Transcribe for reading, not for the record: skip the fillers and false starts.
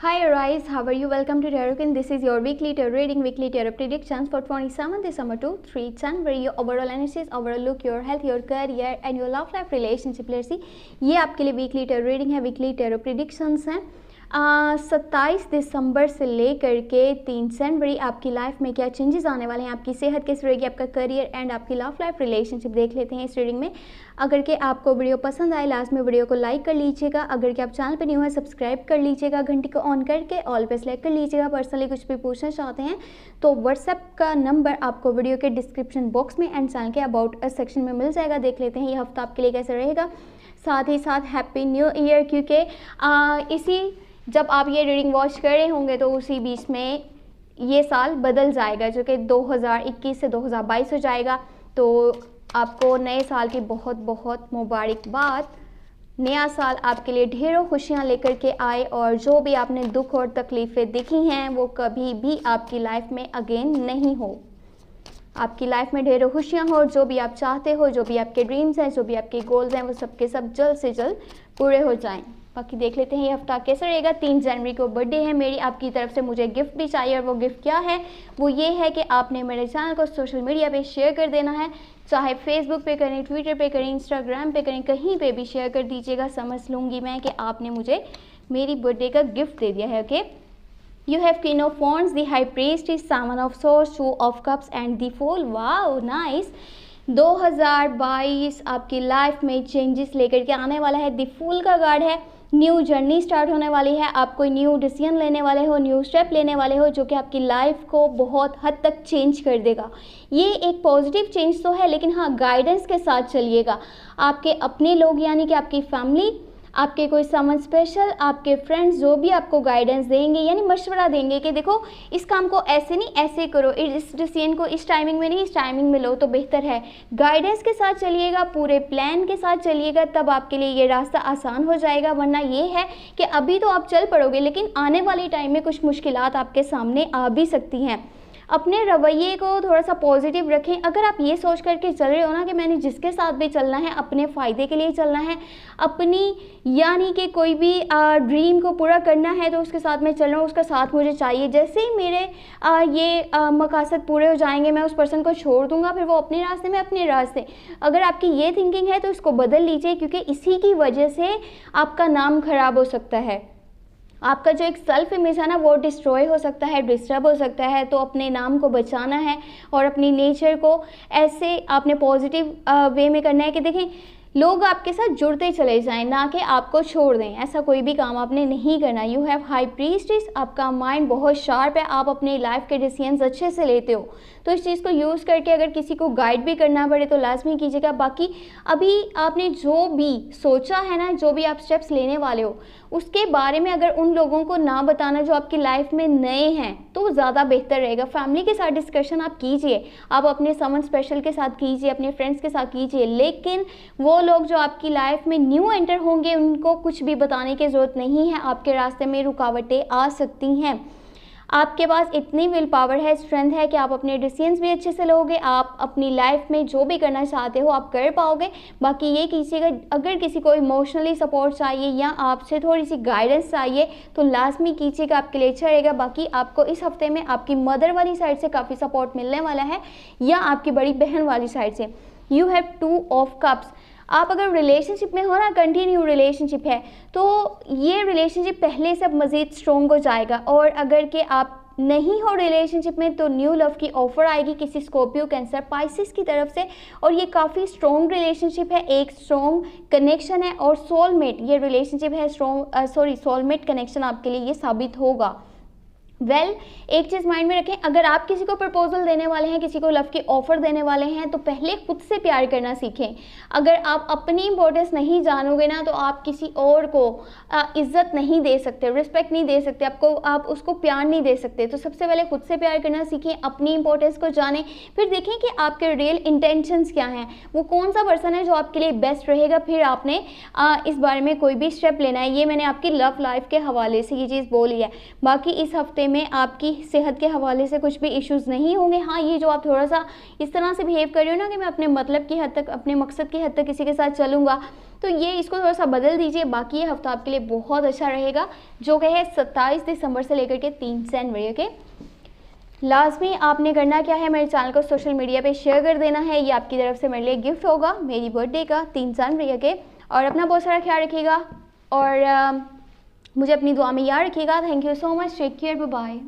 Hi Aries, how are you? Welcome to Tarot. This is your weekly tarot reading, weekly tarot predictions for 27th December to 3 January. Your overall analysis, overall look, your health, your career and your love life relationship. Let's see, ये आपके लिए weekly tarot reading है, weekly tarot predictions हैं। 27 दिसंबर से लेकर के 3 जनवरी आपकी life में क्या चेंजेस आने वाले हैं, आपकी सेहत कैसी रहेगी, आपका करियर एंड आपकी लव लाइफ रिलेशनशिप देख लेते हैं इस रीडिंग में। अगर कि आपको वीडियो पसंद आए लास्ट में वीडियो को लाइक कर लीजिएगा। अगर कि आप चैनल पर न्यू है सब्सक्राइब कर लीजिएगा, घंटी को ऑन करके ऑल पे सेलेक्ट कर लीजिएगा। पर्सनली कुछ भी पूछना चाहते हैं तो व्हाट्सएप का नंबर आपको वीडियो के डिस्क्रिप्शन बॉक्स में एंड चैनल के अबाउट अस सेक्शन में मिल जाएगा। देख लेते हैं ये हफ्ता आपके लिए कैसे रहेगा। साथ ही साथ हैप्पी न्यू ईयर, क्योंकि इसी जब आप ये रीडिंग वॉच कर रहे होंगे तो उसी बीच में ये साल बदल जाएगा, जो कि 2021 से 2022 हो जाएगा। तो आपको नए साल की बहुत बहुत मुबारकबाद। नया साल आपके लिए ढेरों खुशियाँ लेकर के आए और जो भी आपने दुख और तकलीफ़ें देखी हैं वो कभी भी आपकी लाइफ में अगेन नहीं हो। आपकी लाइफ में ढेरों खुशियाँ हो, जो भी आप चाहते हो, जो भी आपके ड्रीम्स हैं, जो भी आपके गोल्स हैं, वो सब के सब जल्द से जल्द पूरे हो जाएं। बाकी देख लेते हैं ये हफ्ता कैसा रहेगा। 3 जनवरी को बर्थडे है मेरी, आपकी तरफ से मुझे गिफ्ट भी चाहिए और वो गिफ्ट क्या है, वो ये है कि आपने मेरे चैनल को सोशल मीडिया पे शेयर कर देना है। चाहे फेसबुक पे करें, ट्विटर पे करें, इंस्टाग्राम पे करें, कहीं पे भी शेयर कर दीजिएगा। समझ लूँगी मैं कि आपने मुझे मेरी बर्थडे का गिफ्ट दे दिया है। Okay, You have Queen of Wands, the High Priestess, Seven of Swords, Two of Cups and the Fool. Wow, nice. 2022 आपकी लाइफ में चेंजेस लेकर के आने वाला है। द फूल का कार्ड है। न्यू जर्नी स्टार्ट होने वाली है। आप कोई न्यू डिसीजन लेने वाले हो, न्यू स्टेप लेने वाले हो, जो कि आपकी लाइफ को बहुत हद तक चेंज कर देगा। ये एक पॉजिटिव चेंज तो है, लेकिन हाँ गाइडेंस के साथ चलिएगा। आपके अपने लोग यानी कि आपकी फैमिली, आपके कोई समन स्पेशल, आपके फ्रेंड्स जो भी आपको गाइडेंस देंगे यानी मशवरा देंगे कि देखो इस काम को ऐसे नहीं ऐसे करो, इस डिसीजन को इस टाइमिंग में नहीं इस टाइमिंग में लो तो बेहतर है। गाइडेंस के साथ चलिएगा, पूरे प्लान के साथ चलिएगा, तब आपके लिए ये रास्ता आसान हो जाएगा। वरना ये है कि अभी तो आप चल पड़ोगे लेकिन आने वाले टाइम में कुछ मुश्किलात आपके सामने आ भी सकती हैं। अपने रवैये को थोड़ा सा पॉजिटिव रखें। अगर आप ये सोच करके चल रहे हो ना कि मैंने जिसके साथ भी चलना है अपने फ़ायदे के लिए चलना है, अपनी यानी कि कोई भी ड्रीम को पूरा करना है तो उसके साथ मैं चल रहा हूँ, उसका साथ मुझे चाहिए। जैसे ही मेरे ये मकासद पूरे हो जाएंगे मैं उस पर्सन को छोड़ दूंगा, फिर वो अपने रास्ते में अपने रास्ते। अगर आपकी ये थिंकिंग है तो इसको बदल लीजिए, क्योंकि इसी की वजह से आपका नाम खराब हो सकता है। आपका जो एक सेल्फ इमेज है ना वो डिस्ट्रॉय हो सकता है, डिस्टर्ब हो सकता है। तो अपने नाम को बचाना है और अपनी नेचर को ऐसे आपने पॉजिटिव वे में करना है कि देखें लोग आपके साथ जुड़ते चले जाएं, ना कि आपको छोड़ दें। ऐसा कोई भी काम आपने नहीं करना। यू हैव हाई प्रीस्टेस, आपका माइंड बहुत शार्प है, आप अपने लाइफ के डिसीजंस अच्छे से लेते हो। तो इस चीज़ को यूज़ करके अगर किसी को गाइड भी करना पड़े तो लाजमी कीजिएगा। बाकी अभी आपने जो भी सोचा है ना, जो भी आप स्टेप्स लेने वाले हो उसके बारे में अगर उन लोगों को ना बताना जो आपकी लाइफ में नए हैं तो ज़्यादा बेहतर रहेगा। फैमिली के साथ डिस्कशन आप कीजिए, आप अपने समन स्पेशल के साथ कीजिए, अपने फ्रेंड्स के साथ कीजिए, लेकिन वो लोग जो आपकी लाइफ में न्यू एंटर होंगे उनको कुछ भी बताने की ज़रूरत नहीं है। आपके रास्ते में रुकावटें आ सकती हैं। आपके पास इतनी विल पावर है, स्ट्रेंथ है कि आप अपने डिसीजंस भी अच्छे से लोगे। आप अपनी लाइफ में जो भी करना चाहते हो आप कर पाओगे। बाकी ये कीजिएगा, अगर किसी को इमोशनली सपोर्ट चाहिए या आपसे थोड़ी सी गाइडेंस चाहिए तो लाजमी कीजिएगा, आपके लिए अच्छा रहेगा। बाकी आपको इस हफ्ते में आपकी मदर वाली साइड से काफ़ी सपोर्ट मिलने वाला है या आपकी बड़ी बहन वाली साइड से। You have 2 of cups. आप अगर रिलेशनशिप में हो ना, कंटिन्यू रिलेशनशिप है तो ये रिलेशनशिप पहले से मज़ीद स्ट्रॉन्ग हो जाएगा। और अगर कि आप नहीं हो रिलेशनशिप में तो न्यू लव की ऑफ़र आएगी किसी स्कॉर्पियो, कैंसर, पाइसिस की तरफ से। और ये काफ़ी स्ट्रॉन्ग रिलेशनशिप है, एक स्ट्रॉन्ग कनेक्शन है और सोलमेट ये रिलेशनशिप है। सोलमेट कनेक्शन आपके लिए ये साबित होगा। एक चीज़ माइंड में रखें, अगर आप किसी को प्रपोजल देने वाले हैं, किसी को लव की ऑफ़र देने वाले हैं तो पहले खुद से प्यार करना सीखें। अगर आप अपनी इंपॉर्टेंस नहीं जानोगे ना तो आप किसी और को इज्जत नहीं दे सकते, रिस्पेक्ट नहीं दे सकते, आप उसको प्यार नहीं दे सकते। तो सबसे पहले खुद से प्यार करना सीखें, अपनी इंपॉर्टेंस को जानें, फिर देखें कि आपके रियल इंटेंशंस क्या हैं, वो कौन सा पर्सन है जो आपके लिए बेस्ट रहेगा। फिर आपने इस बारे में कोई भी स्टेप लेना है। ये मैंने आपकी लव लाइफ के हवाले से ये चीज़ बोली है। बाकी इस हफ्ते में आपकी सेहत के हवाले से कुछ भी इश्यूज नहीं होंगे। हाँ, ये जो आप थोड़ा सा इस तरह से बिहेव कर रहे हो ना कि मैं अपने मतलब की हद तक, अपने मकसद की हद तक किसी के साथ चलूँगा, तो ये इसको थोड़ा सा बदल दीजिए। बाकी ये हफ्ता आपके लिए बहुत अच्छा रहेगा, जो कि है 27 दिसंबर से लेकर के 3 जनवरी के। लाजमी आपने करना क्या है, मेरे चैनल को सोशल मीडिया पे शेयर कर देना है। ये आपकी तरफ से मेरे लिए गिफ्ट होगा मेरी बर्थडे का 3 जनवरी के। और अपना बहुत सारा ख्याल रखिएगा और मुझे अपनी दुआ में याद रखिएगा। Thank you so much, take care, bye bye.